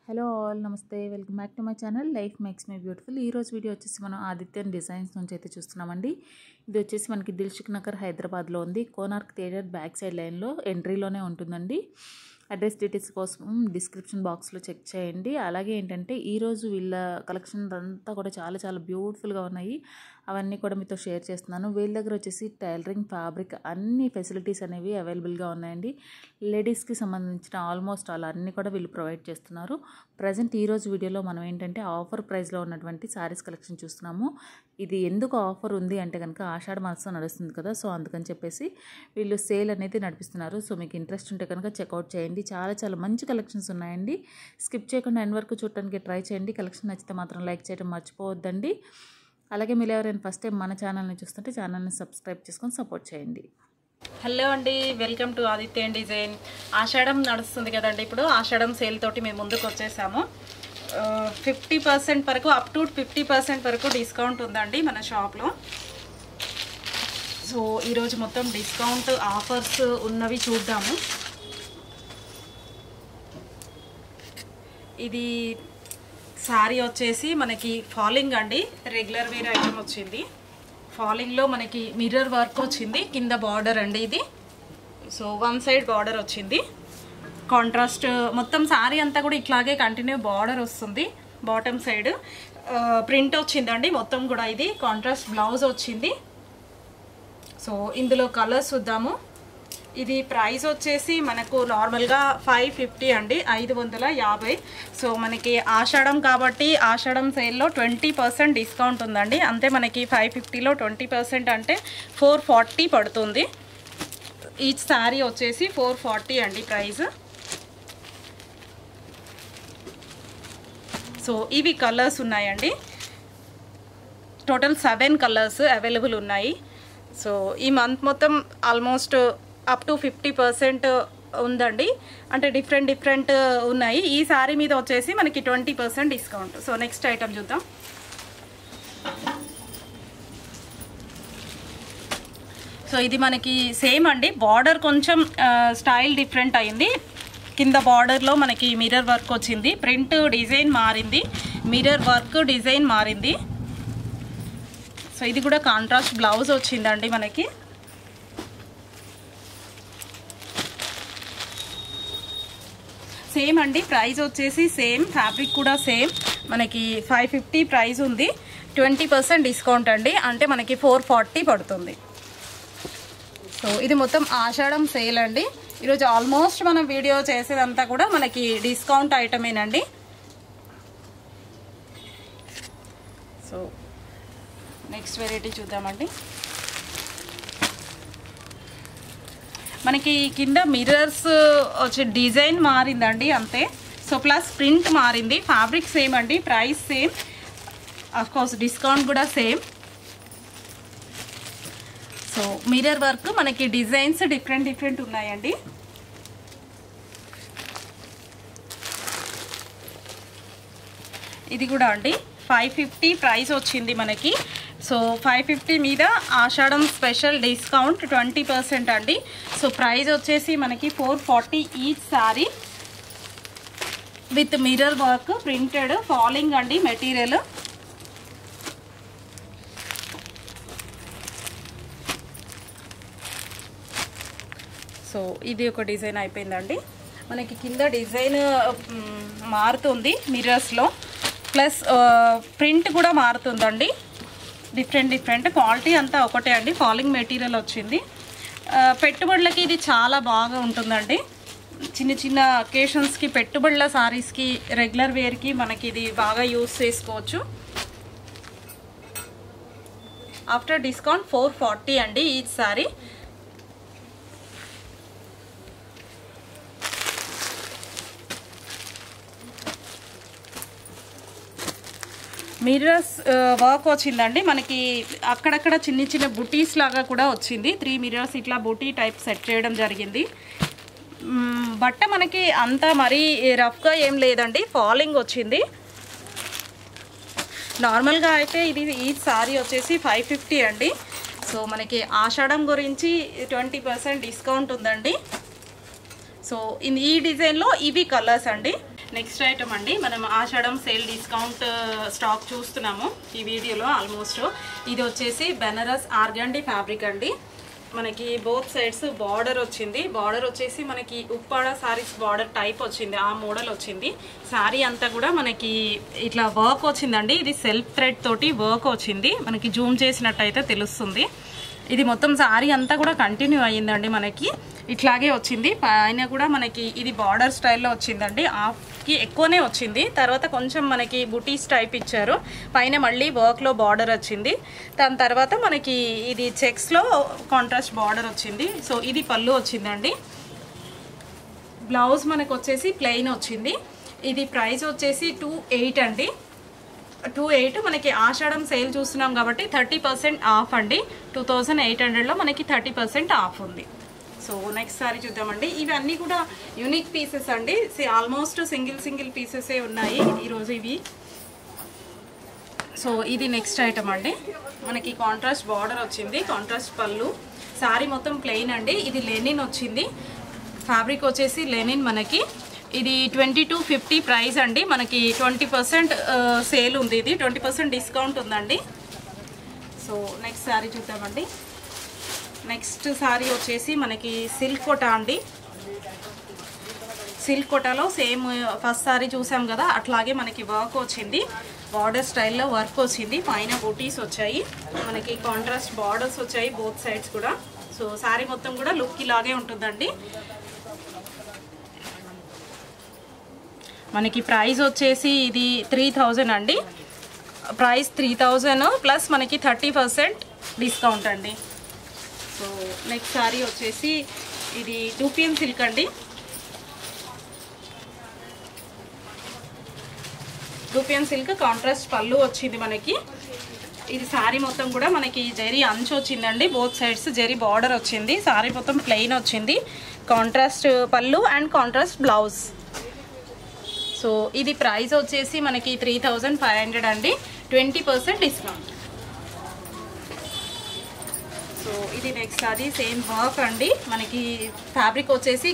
Hello all నమస్తే welcome back to my channel life makes me beautiful. ఈ రోజు video వచ్చేసి మనం ఆదిత్యన్ డిజైన్స్ నుంచి అయితే చూస్తున్నామండి. ఇది వచ్చేసి మనకి దిల్సుఖ్ నగర్ హైదరాబాద్లో ఉంది. కోనార్క్ థియేటర్ బ్యాక్ సైడ్ లైన్లో ఎంట్రీలోనే ఉంటుందండి. అడ్రస్ డీటెయిల్స్ కోసం డిస్క్రిప్షన్ బాక్స్లో చెక్ చేయండి. అలాగే ఏంటంటే ఈరోజు వీళ్ళ కలెక్షన్ అంతా కూడా చాలా బ్యూటిఫుల్గా ఉన్నాయి. అవన్నీ కూడా మీతో షేర్ చేస్తున్నాను. వీళ్ళ దగ్గర వచ్చేసి టైలరింగ్, ఫ్యాబ్రిక్ అన్ని ఫెసిలిటీస్ అనేవి అవైలబుల్గా ఉన్నాయండి. లేడీస్కి సంబంధించిన ఆల్మోస్ట్ ఆల్ అన్నీ కూడా వీళ్ళు ప్రొవైడ్ చేస్తున్నారు. ప్రజెంట్ ఈరోజు వీడియోలో మనం ఏంటంటే ఆఫర్ ప్రైస్లో ఉన్నటువంటి శారీస్ కలెక్షన్ చూస్తున్నాము. ఇది ఎందుకు ఆఫర్ ఉంది అంటే కనుక ఆషాఢ మాసం నడుస్తుంది కదా, సో అందుకని చెప్పేసి వీళ్ళు సేల్ అనేది నడిపిస్తున్నారు. సో మీకు ఇంట్రెస్ట్ ఉంటే కనుక చెక్అవుట్ చేయండి. చాలా మంచి కలెక్షన్స్ ఉన్నాయండి. స్కిప్ చేయకుండా ఎండ్ వరకు చూడటానికి ట్రై చేయండి. కలెక్షన్ నచ్చితే మాత్రం లైక్ చేయడం మర్చిపోవద్దండి. అలాగే మీరు ఎవరైనా ఫస్ట్ టైం మన ఛానల్ని చూస్తుంటే ఛానల్ని సబ్స్క్రైబ్ చేసుకొని సపోర్ట్ చేయండి. హలో అండి, వెల్కమ్ టు ఆదిత్యన్ డిజైన్. ఆషాఢం నడుస్తుంది కదండి. ఇప్పుడు ఆషాఢం సేల్ తోటి మేము ముందుకు వచ్చేసాము. 50% వరకు అప్ టు 50% వరకు డిస్కౌంట్ ఉందండి మన షాప్లో. సో ఈరోజు మొత్తం డిస్కౌంట్ ఆఫర్స్ ఉన్నవి చూద్దాము. ఇది శారీ వచ్చేసి మనకి ఫాలింగ్ అండి, రెగ్యులర్ వేర్ ఐటమ్ వచ్చింది. ఫాలింగ్లో మనకి మిర్రర్ వర్క్ వచ్చింది, కింద బార్డర్ అండి ఇది. సో వన్ సైడ్ బార్డర్ వచ్చింది, కాంట్రాస్ట్ మొత్తం శారీ అంతా కూడా ఇట్లాగే కంటిన్యూ బార్డర్ వస్తుంది. బాటమ్ సైడ్ ప్రింట్ వచ్చిందండి మొత్తం కూడా. ఇది కాంట్రాస్ట్ బ్లౌజ్ వచ్చింది. సో ఇందులో కలర్స్ చూద్దాము. ఇది ప్రైస్ వచ్చేసి మనకు నార్మల్గా 550 అండి, 550. సో మనకి ఆషాఢం కాబట్టి ఆషాఢం సేల్లో 20% డిస్కౌంట్ ఉందండి. అంతే మనకి 550లో 20% అంటే 440 పడుతుంది. ఈచ్ శారీ వచ్చేసి 440 అండి ప్రైస్. సో ఇవి కలర్స్ ఉన్నాయండి. టోటల్ 7 కలర్స్ అవైలబుల్ ఉన్నాయి. సో ఈ మంత్ మొత్తం ఆల్మోస్ట్ అప్ టు 50% ఉందండి. అంటే డిఫరెంట్ ఉన్నాయి. ఈ శారీ మీద వచ్చేసి మనకి 20% డిస్కౌంట్. సో నెక్స్ట్ ఐటమ్ చూద్దాం. సో ఇది మనకి సేమ్ అండి, బార్డర్ కొంచెం స్టైల్ డిఫరెంట్ అయింది. కింద బార్డర్లో మనకి మిర్రర్ వర్క్ వచ్చింది, ప్రింట్ డిజైన్ మారింది, మిర్రర్ వర్క్ డిజైన్ మారింది. సో ఇది కూడా కాంట్రాస్ట్ బ్లౌజ్ వచ్చిందండి మనకి. సేమ్ అండి, ప్రైస్ వచ్చేసి సేమ్, ఫ్యాబ్రిక్ కూడా సేమ్. మనకి 550 ప్రైస్ ఉంది, 20% డిస్కౌంట్ అండి. అంటే మనకి 440 పడుతుంది. సో ఇది మొత్తం ఆషాఢం సేల్ అండి. ఈరోజు ఆల్మోస్ట్ మనం వీడియో చేసేదంతా కూడా మనకి డిస్కౌంట్ ఐటమేనండి. సో నెక్స్ట్ వెరైటీ చూద్దామండి. మనకి కింద మిర్రర్స్ వచ్చే డిజైన్ మారిందండి అంతే. సో ప్లస్ ప్రింట్ మారింది, ఫ్యాబ్రిక్ సేమ్ అండి, ప్రైస్ సేమ్, అఫ్కోర్స్ డిస్కౌంట్ కూడా సేమ్. సో మిర్రర్ వర్క్ మనకి డిజైన్స్ డిఫరెంట్ ఉన్నాయండి. ఇది కూడా అండి 550 ప్రైస్ వచ్చింది మనకి. సో 550 మీద ఆషాఢం స్పెషల్ డిస్కౌంట్ 20% అండి. సో ప్రైస్ వచ్చేసి మనకి 440 each sari with mirror work, printed, falling అండి మెటీరియల్. సో ఇది ఒక డిజైన్ అయిపోయిందండి. మనకి కింద డిజైన్ మారుతుంది మిర్రర్స్లో, ప్లస్ ప్రింట్ కూడా మారుతుందండి. డిఫరెంట్ క్వాలిటీ అంతా ఒకటే అండి. ఫాలింగ్ మెటీరియల్ వచ్చింది. పెట్టుబడులకి ఇది చాలా బాగా ఉంటుందండి. చిన్న అకేషన్స్కి, పెట్టుబడుల సారీస్కి, రెగ్యులర్ వేర్కి మనకి ఇది బాగా యూస్ చేసుకోవచ్చు. ఆఫ్టర్ డిస్కౌంట్ 440 అండి ఈచ్ సారీ. మిర్రర్స్ వర్క్ వచ్చిందండి మనకి. అక్కడక్కడ చిన్న బుటీస్ లాగా కూడా వచ్చింది. 3 మిర్రర్స్ ఇట్లా బుటీ టైప్ సెట్ చేయడం జరిగింది. బట్ట మనకి అంత మరీ రఫ్గా ఏం లేదండి, ఫాలింగ్ వచ్చింది. నార్మల్గా అయితే ఇది ఈ సారీ వచ్చేసి 550 అండి. సో మనకి ఆషాఢం గురించి 20% డిస్కౌంట్ ఉందండి. సో ఈ డిజైన్లో ఇవి కలర్స్ అండి. నెక్స్ట్ ఐటమ్ అండి, మనం ఆషాఢం సేల్ డిస్కౌంట్ స్టాక్ చూస్తున్నాము ఈ వీడియోలో ఆల్మోస్ట్. ఇది వచ్చేసి బెనారస్ ఆర్గండి ఫ్యాబ్రిక్ అండి. మనకి బోత్ సైడ్స్ బార్డర్ వచ్చింది. బార్డర్ వచ్చేసి మనకి ఉప్పాడ సారీస్ బార్డర్ టైప్ వచ్చింది, ఆ మోడల్ వచ్చింది. సారీ అంతా కూడా మనకి ఇట్లా వర్క్ వచ్చిందండి. ఇది సెల్ఫ్ థ్రెడ్ తోటి వర్క్ వచ్చింది, మనకి జూమ్ చేసినట్టయితే తెలుస్తుంది. ఇది మొత్తం సారీ అంతా కూడా కంటిన్యూ అయ్యిందండి, మనకి ఇట్లాగే వచ్చింది. పైన కూడా మనకి ఇది బార్డర్ స్టైల్లో వచ్చిందండి, హాఫ్కి ఎక్కువనే వచ్చింది. తర్వాత కొంచెం మనకి బుటీస్ టైప్ ఇచ్చారు, పైన మళ్ళీ వర్క్లో బార్డర్ వచ్చింది. దాని తర్వాత మనకి ఇది చెక్స్లో కాంట్రాస్ట్ బార్డర్ వచ్చింది. సో ఇది పళ్ళు వచ్చిందండి. బ్లౌజ్ మనకు వచ్చేసి ప్లెయిన్ వచ్చింది. ఇది ప్రైస్ వచ్చేసి 28 అండి. 28 మనకి ఆషాఢం సేల్ చూస్తున్నాం కాబట్టి 30% ఆఫ్ అండి. 2800లో మనకి 30% ఆఫ్ ఉంది. సో నెక్స్ట్ సారీ చూద్దామండి. ఇవన్నీ కూడా యూనిక్ పీసెస్ అండి, ఆల్మోస్ట్ సింగిల్ పీసెసే ఉన్నాయి ఈరోజు ఇవి. సో ఇది నెక్స్ట్ ఐటమ్ అండి. మనకి కాంట్రాస్ట్ బార్డర్ వచ్చింది, కాంట్రాస్ట్ పళ్ళు. సారీ మొత్తం ప్లెయిన్ అండి. ఇది లెనిన్ వచ్చింది, ఫ్యాబ్రిక్ వచ్చేసి లెనిన్. మనకి ఇది 2250 ప్రైస్ అండి. మనకి 20% సేల్ ఉంది, ఇది 20% డిస్కౌంట్ ఉందండి. సో నెక్స్ట్ సారీ చూద్దామండి. నెక్స్ట్ సారీ వచ్చేసి మనకి సిల్క్ కోటా అండి. సిల్క్ కోటాలో సేమ్ ఫస్ట్ సారీ చూసాం కదా, అట్లాగే మనకి వర్క్ వచ్చింది, బార్డర్ స్టైల్లో వర్క్ వచ్చింది. పైన బూటీస్ వచ్చాయి, మనకి కాంట్రాస్ట్ బార్డర్స్ వచ్చాయి బోత్ సైడ్స్ కూడా. సో సారీ మొత్తం కూడా లుక్ ఇలాగే ఉంటుందండి. మనకి ప్రైస్ వచ్చేసి ఇది 3000 అండి. ప్రైస్ 3000 ప్లస్ మనకి 30% డిస్కౌంట్ అండి. సో నెక్స్ట్ సారీ వచ్చేసి ఇది 2PM సిల్క్ అండి. 2PM సిల్క్ కాంట్రాస్ట్ పళ్ళు వచ్చింది మనకి. ఇది సారీ మొత్తం కూడా మనకి జరీ అంచు వచ్చిందండి, బోత్ సైడ్స్ జరీ బార్డర్ వచ్చింది. సారీ మొత్తం ప్లెయిన్ వచ్చింది, కాంట్రాస్ట్ పళ్ళు అండ్ కాంట్రాస్ట్ బ్లౌజ్. సో ఇది ప్రైస్ వచ్చేసి మనకి 3500 అండి, 20% డిస్కౌంట్. సో ఇది నెక్స్ట్ అది సేమ్ వర్క్ అండి. మనకి ఫ్యాబ్రిక్ వచ్చేసి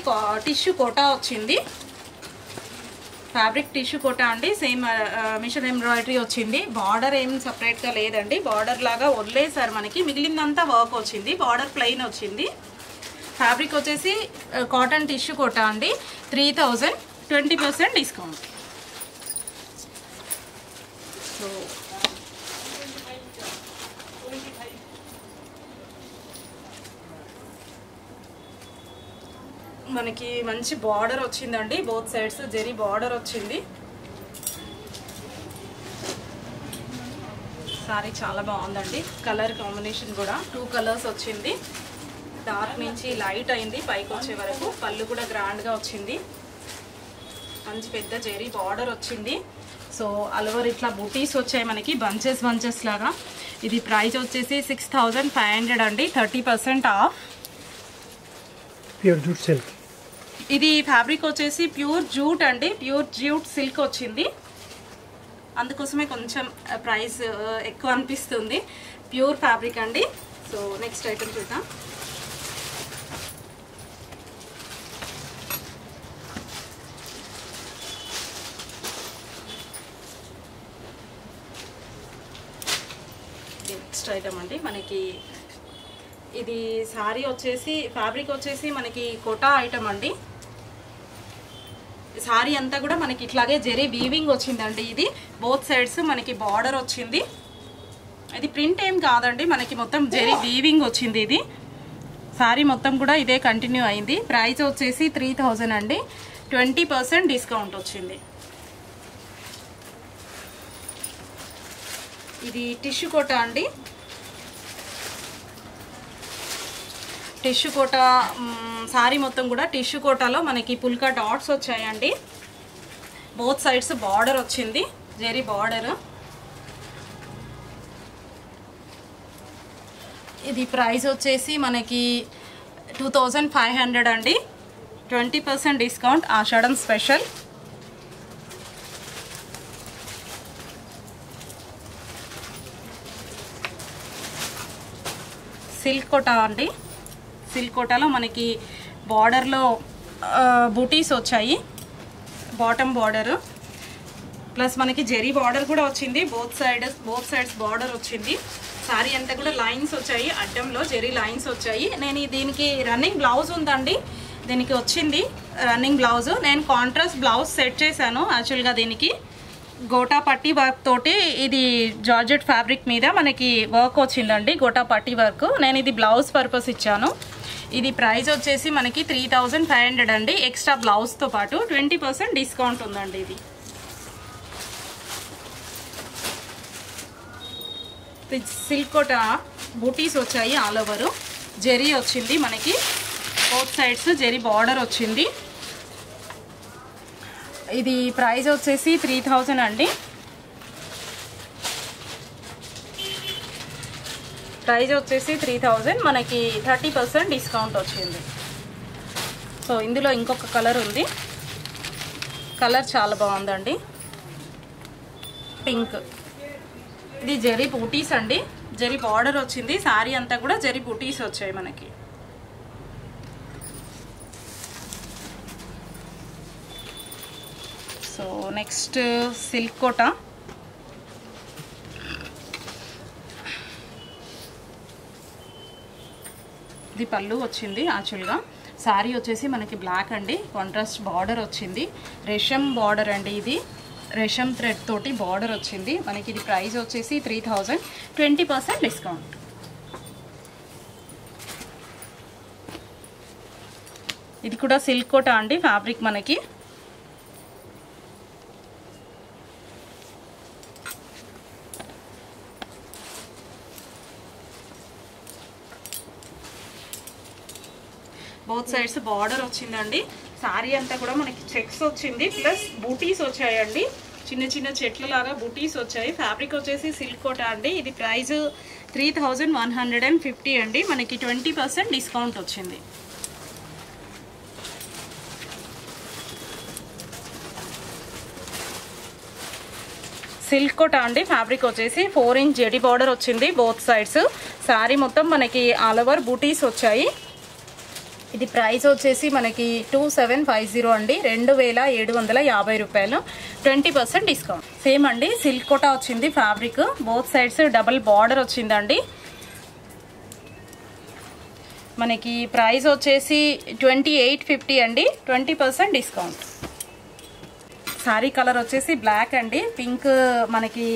టిష్యూ కోటా వచ్చింది, ఫ్యాబ్రిక్ టిష్యూ కోటా అండి. సేమ్ మిషన్ ఎంబ్రాయిడరీ వచ్చింది, బార్డర్ ఏం సపరేట్గా లేదండి, బార్డర్ లాగా వదిలేసారు మనకి. మిగిలిందంతా వర్క్ వచ్చింది, బార్డర్ ప్లెయిన్ వచ్చింది. ఫ్యాబ్రిక్ వచ్చేసి కాటన్ టిష్యూ కోటా అండి. 3000, 20% డిస్కౌంట్. సో మనకి మంచి బార్డర్ వచ్చిందండి, బోత్ సైడ్స్ జరీ బార్డర్ వచ్చింది. సారీ చాలా బాగుందండి, కలర్ కాంబినేషన్ కూడా 2 కలర్స్ వచ్చింది. డార్క్ నుంచి లైట్ అయింది పైకి వచ్చే వరకు. పళ్ళు కూడా గ్రాండ్గా వచ్చింది, మంచి పెద్ద జరీ బార్డర్ వచ్చింది. సో అలవర్ ఇట్లా బూటీస్ వచ్చాయి మనకి, బంచెస్ లాగా. ఇది ప్రైస్ వచ్చేసి 6500 అండి, 30% ఆఫ్. Pure jute silk. ఇది ఫ్యాబ్రిక్ వచ్చేసి ప్యూర్ జూట్ అండి, ప్యూర్ జూట్ సిల్క్ వచ్చింది, అందుకోసమే కొంచెం ప్రైస్ ఎక్కువ అనిపిస్తుంది. ప్యూర్ ఫ్యాబ్రిక్ అండి. సో నెక్స్ట్ ఐటమ్ చూద్దాం. నెక్స్ట్ ఐటమ్ అండి, మనకి ఇది సారీ వచ్చేసి ఫ్యాబ్రిక్ వచ్చేసి మనకి కోటా ఐటమ్ అండి. సారీ అంతా కూడా మనకి ఇట్లాగే జరీ వీవింగ్ వచ్చిందండి. ఇది బోత్ సైడ్స్ మనకి బార్డర్ వచ్చింది. ఇది ప్రింట్ ఏం కాదండి, మనకి మొత్తం జరీ వీవింగ్ వచ్చింది. ఇది సారీ మొత్తం కూడా ఇదే కంటిన్యూ అయింది. ప్రైస్ వచ్చేసి 3000 అండి, 20% డిస్కౌంట్ వచ్చింది. ఇది టిష్యూ కోటా అండి. టిష్యూ కోటా సారీ మొత్తం కూడా టిష్యూ కోటాలో మనకి పుల్కా డాట్స్ వచ్చాయండి. బోత్ సైడ్స్ బార్డర్ వచ్చింది, జరీ బార్డర్. ఇది ప్రైస్ వచ్చేసి మనకి 2500 అండి, 20% డిస్కౌంట్ ఆషాఢం స్పెషల్. సిల్క్ కోటా అండి. సిల్క్ కోటాలో మనకి బార్డర్లో బూటీస్ వచ్చాయి, బాటమ్ బార్డర్ ప్లస్ మనకి జెరీ బార్డర్ కూడా వచ్చింది. బోత్ సైడ్స్ బార్డర్ వచ్చింది. సారీ అంతా కూడా లైన్స్ వచ్చాయి, అడ్డంలో జెరీ లైన్స్ వచ్చాయి. నేను దీనికి రన్నింగ్ బ్లౌజ్ ఉందండి, దీనికి వచ్చింది రన్నింగ్ బ్లౌజ్. నేను కాంట్రాస్ట్ బ్లౌజ్ సెట్ చేశాను. యాక్చువల్గా దీనికి గోటా పట్టీ వర్క్ తోటి ఇది జార్జెట్ ఫ్యాబ్రిక్ మీద మనకి వర్క్ వచ్చిందండి, గోటా పట్టీ వర్క్. నేను ఇది బ్లౌజ్ పర్పస్ ఇచ్చాను. ఇది ప్రైస్ వచ్చేసి మనకి 3500 అండి. ఎక్స్ట్రా బ్లౌజ్తో పాటు 20% డిస్కౌంట్ ఉందండి. ఇది సిల్క్ కోట బూటీస్ వచ్చాయి, ఆల్ ఓవర్ జెరీ వచ్చింది మనకి, బోత్ సైడ్స్ జెరీ బార్డర్ వచ్చింది. ఇది ప్రైస్ వచ్చేసి 3000 అండి. ప్రైస్ వచ్చేసి 3000, మనకి 30% డిస్కౌంట్ వచ్చింది. సో ఇందులో ఇంకొక కలర్ ఉంది, కలర్ చాలా బాగుందండి, పింక్. ఇది జెరీ బూటీస్ అండి, జెరీ బార్డర్ వచ్చింది. సారీ అంతా కూడా జెరీ బూటీస్ వచ్చాయి మనకి. సో నెక్స్ట్ సిల్క్ కోట. ఇది పళ్ళు వచ్చింది. యాక్చువల్గా సారీ వచ్చేసి మనకి బ్లాక్ అండి, కాంట్రాస్ట్ బార్డర్ వచ్చింది, రేషం బార్డర్ అండి. ఇది రేషం థ్రెడ్ తోటి బార్డర్ వచ్చింది మనకి. ఇది ప్రైస్ వచ్చేసి 3000, 20% డిస్కౌంట్. ఇది కూడా సిల్క్ కోట అండి, ఫ్యాబ్రిక్ మనకి. బోత్ సైడ్స్ బార్డర్ వచ్చిందండి. సారీ అంతా కూడా మనకి చెక్స్ వచ్చింది, ప్లస్ బూటీస్ వచ్చాయండి, చిన్న చిన్న చెట్ల లాగా బూటీస్ వచ్చాయి. ఫ్యాబ్రిక్ వచ్చేసి సిల్క్ కోట అండి. ఇది ప్రైస్ 3150 అండి. మనకి 20% డిస్కౌంట్ వచ్చింది. సిల్క్ కోట అండి, ఫ్యాబ్రిక్ వచ్చేసి 4 ఇంచ్ జెరీ బార్డర్ వచ్చింది బోత్ సైడ్స్. సారీ మొత్తం మనకి ఆల్ ఓవర్ బూటీస్ వచ్చాయి. ఇది ప్రైస్ వచ్చేసి మనకి 2750 అండి, 2750 రూపాయలు, 20% డిస్కౌంట్. సేమ్ అండి, సిల్క్ కోటా వచ్చింది fabric, both sides double border వచ్చిందండి. మనకి ప్రైస్ వచ్చేసి 2850 అండి, 20% డిస్కౌంట్. సారీ కలర్ వచ్చేసి బ్లాక్ అండి, పింక్ మనకి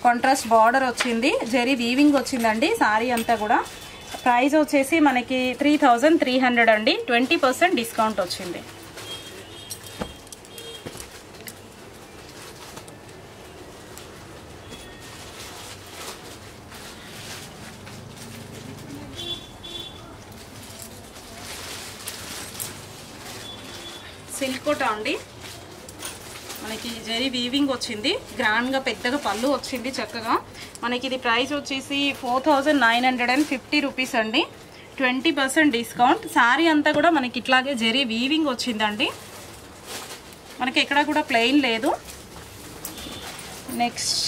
కాంట్రాస్ట్ బార్డర్ వచ్చింది, జరీ వీవింగ్ వచ్చిందండి సారీ అంతా కూడా. ప్రైస్ వచ్చేసి మనకి 3300 అండి, 20% డిస్కౌంట్ వచ్చింది. సిల్క్ కోట అండి, మనకి జరీ వీవింగ్ వచ్చింది, గ్రాండ్గా పెద్దగా పళ్ళు వచ్చింది చక్కగా. మనకి ఇది ప్రైస్ వచ్చేసి 4950 రూపీస్ అండి, 20% డిస్కౌంట్. సారీ అంతా కూడా మనకి ఇట్లాగే జరీ వీవింగ్ వచ్చిందండి, మనకి ఎక్కడ కూడా ప్లెయిన్ లేదు. నెక్స్ట్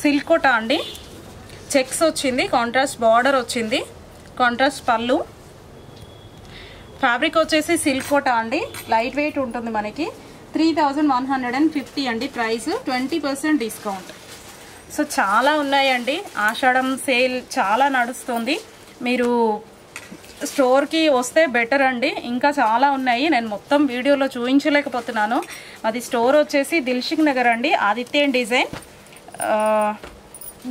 సిల్క్ కోట అండి, చెక్స్ వచ్చింది, కాంట్రాస్ట్ బార్డర్ వచ్చింది, కాంట్రాస్ట్ పళ్ళు. ఫ్యాబ్రిక్ వచ్చేసి సిల్క్ కోట అండి, లైట్ వెయిట్ ఉంటుంది మనకి. 3150 అండి ప్రైస్, 20% డిస్కౌంట్. సో చాలా ఉన్నాయండి, ఆషాఢం సేల్ చాలా నడుస్తుంది. మీరు స్టోర్కి వస్తే బెటర్ అండి, ఇంకా చాలా ఉన్నాయి. నేను మొత్తం వీడియోలో చూపించలేకపోతున్నాను. అది స్టోర్ వచ్చేసి దిల్షుక్ నగర్ అండి, ఆదిత్య డిజైన్,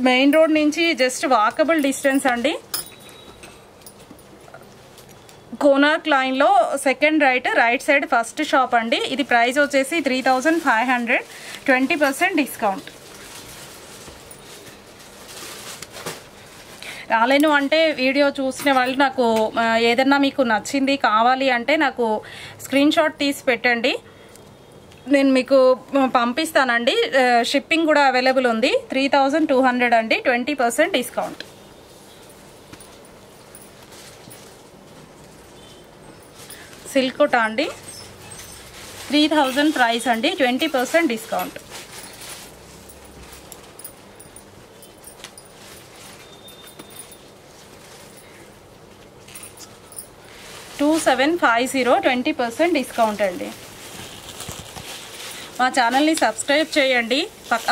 మెయిన్ రోడ్ నుంచి జస్ట్ వాకబుల్ డిస్టెన్స్ అండి. కోనార్క్ లైన్లో second right side first shop అండి. ఇది ప్రైస్ వచ్చేసి 3500, 20% డిస్కౌంట్. రాలేను అంటే వీడియో చూసిన వాళ్ళు నాకు ఏదన్నా మీకు నచ్చింది కావాలి అంటే నాకు స్క్రీన్ షాట్ తీసి పెట్టండి, నేను మీకు పంపిస్తానండి. షిప్పింగ్ కూడా అవైలబుల్ ఉంది. 3200 అండి, 20% డిస్కౌంట్. సిల్క్ కోట అండి, 3000 ప్రైస్ అండి, 20% డిస్కౌంట్. 2750 20% డిస్కౌంట్ అండి. మా ఛానల్ని సబ్స్క్రైబ్ చేయండి.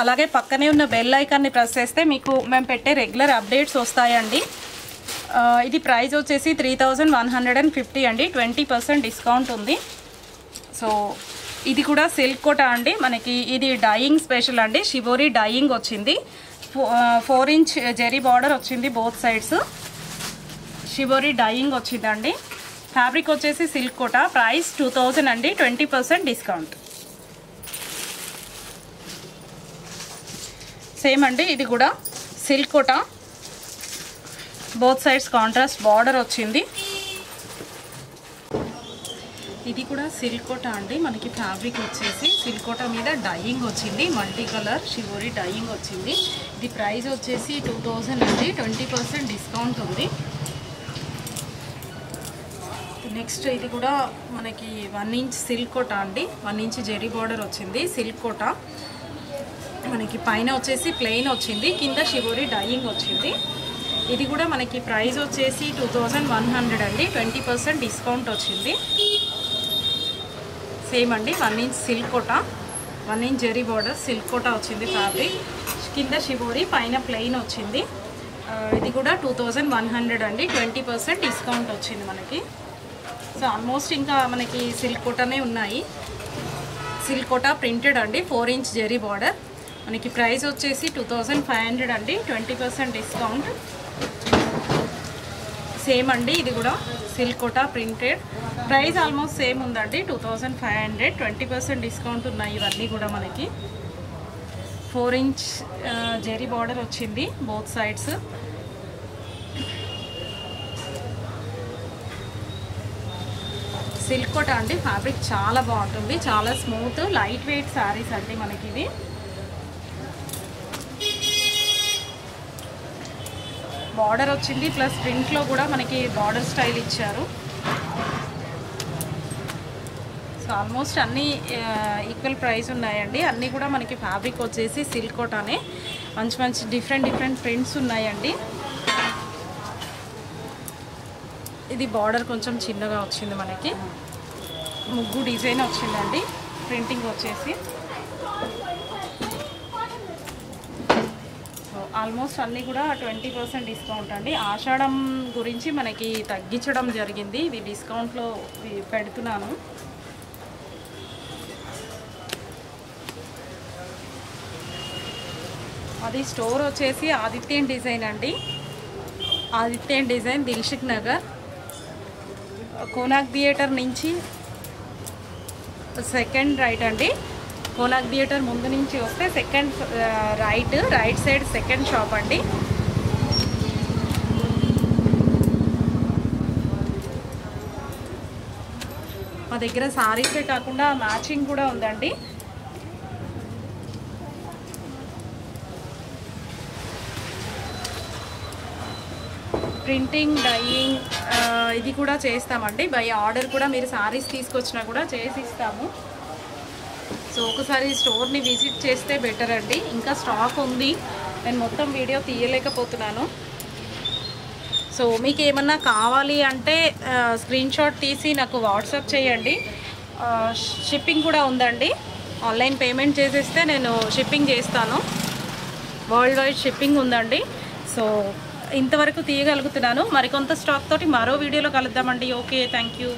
అలాగే పక్కనే ఉన్న బెల్ ఐకాన్ని ప్రెస్ చేస్తే మీకు మేము పెట్టే రెగ్యులర్ అప్డేట్స్ వస్తాయండి. ఇది ప్రైస్ వచ్చేసి 3150 అండి. 20% డిస్కౌంట్ ఉంది. సో ఇది కూడా సిల్క్ కోట అండి. మనకి ఇది డైయింగ్ స్పెషల్ అండి. షిబోరి డైయింగ్ వచ్చింది. 4 ఇంచ్ జెరీ బార్డర్ వచ్చింది బోత్ సైడ్స్. షిబోరి డైయింగ్ వచ్చిందండి. ఫ్యాబ్రిక్ వచ్చేసి సిల్క్ కోట. ప్రైస్ 2000 అండి. 20% డిస్కౌంట్. సేమ్ అండి. ఇది కూడా సిల్క్ కోట. బోత్ సైడ్స్ కాంట్రాస్ట్ బార్డర్ వచ్చింది. ఇది కూడా సిల్క్ కోట అండి. మనకి ఫ్యాబ్రిక్ వచ్చేసి సిల్క్ కోట మీద డైయింగ్ వచ్చింది. మల్టీ కలర్ షిబోరి డైయింగ్ వచ్చింది. ఇది ప్రైస్ వచ్చేసి 2000 అండి. 20% డిస్కౌంట్ ఉంది. నెక్స్ట్ ఇది కూడా మనకి 1 ఇంచ్ సిల్క్ కోట అండి. 1 ఇంచ్ జెరీ బార్డర్ వచ్చింది. సిల్క్ కోట మనకి పైన వచ్చేసి ప్లెయిన్ వచ్చింది. కింద షిబోరి డైయింగ్ వచ్చింది. ఇది కూడా మనకి ప్రైస్ వచ్చేసి 2100 అండి. 20% డిస్కౌంట్ వచ్చింది. సేమ్ అండి. 1 ఇంచ్ సిల్క్ కోట, 1 ఇంచ్ జెరీ బార్డర్ సిల్క్ కోట వచ్చింది ఫ్యాబ్రిక్. కింద షిబోరి పైన ప్లెయిన్ వచ్చింది. ఇది కూడా 2100 అండి. 20% డిస్కౌంట్ వచ్చింది మనకి. సో ఆల్మోస్ట్ ఇంకా మనకి సిల్క్ కోటనే ఉన్నాయి. సిల్క్ కోట ప్రింటెడ్ అండి. 4 ఇంచ్ జెరీ బార్డర్. మనకి ప్రైస్ వచ్చేసి 2500 అండి. 20% డిస్కౌంట్. సేమ్ అండి. ఇది కూడా సిల్క్ కోట ప్రింటెడ్. ప్రైస్ ఆల్మోస్ట్ సేమ్ ఉందండి. 2500. 20% డిస్కౌంట్ ఉన్నాయి ఇవన్నీ కూడా మనకి. 4 ఇంచ్ జెరీ బార్డర్ వచ్చింది బోత్ సైడ్స్. సిల్క్ కోట అండి. ఫ్యాబ్రిక్ చాలా బాగుంటుంది. చాలా స్మూత్ లైట్ వెయిట్ శారీస్ అండి మనకి ఇది. బార్డర్ వచ్చింది ప్లస్ ప్రింట్లో కూడా మనకి బార్డర్ స్టైల్ ఇచ్చారు. సో ఆల్మోస్ట్ అన్నీ ఈక్వల్ ప్రైస్ ఉన్నాయండి. అన్నీ కూడా మనకి ఫ్యాబ్రిక్ వచ్చేసి సిల్క్ కోటానే. మంచి మంచి డిఫరెంట్ ప్రింట్స్ ఉన్నాయండి. ఇది బార్డర్ కొంచెం చిన్నగా వచ్చింది మనకి. ముగ్గు డిజైన్ వచ్చిందండి. ప్రింటింగ్ వచ్చేసి ఆల్మోస్ట్ అన్నీ కూడా 20% డిస్కౌంట్ అండి. ఆషాఢం గురించి మనకి తగ్గించడం జరిగింది. ఇది డిస్కౌంట్లో పెడుతున్నాను. అది స్టోర్ వచ్చేసి ఆదిత్యన్ డిజైన్ అండి. ఆదిత్యన్ డిజైన్ దిల్షుక్ నగర్ కోనాక్ థియేటర్ నుంచి సెకండ్ రైట్ అండి. కోనాక్ థియేటర్ ముందు నుంచి వస్తే second right side second shop అండి. మా దగ్గర సారీసే కాకుండా మ్యాచింగ్ కూడా ఉందండి. ప్రింటింగ్ డైయింగ్ ఇది కూడా చేస్తామండి. బై ఆర్డర్ కూడా మీరు సారీస్ తీసుకొచ్చినా కూడా చేసి ఇస్తాము. సో ఒకసారి స్టోర్ని విజిట్ చేస్తే బెటర్ అండి. ఇంకా స్టాక్ ఉంది. నేను మొత్తం వీడియో తీయలేకపోతున్నాను. సో మీకు ఏమన్నా కావాలి అంటే స్క్రీన్ షాట్ తీసి నాకు వాట్సాప్ చేయండి. షిప్పింగ్ కూడా ఉందండి. ఆన్లైన్ పేమెంట్ చేసేస్తే నేను షిప్పింగ్ చేస్తాను. వరల్డ్ వైడ్ షిప్పింగ్ ఉందండి. సో ఇంతవరకు తీయగలుగుతున్నాను. మరికొంత స్టాక్ తోటి మరో వీడియోలో కలుద్దామండి. Okay, thank you.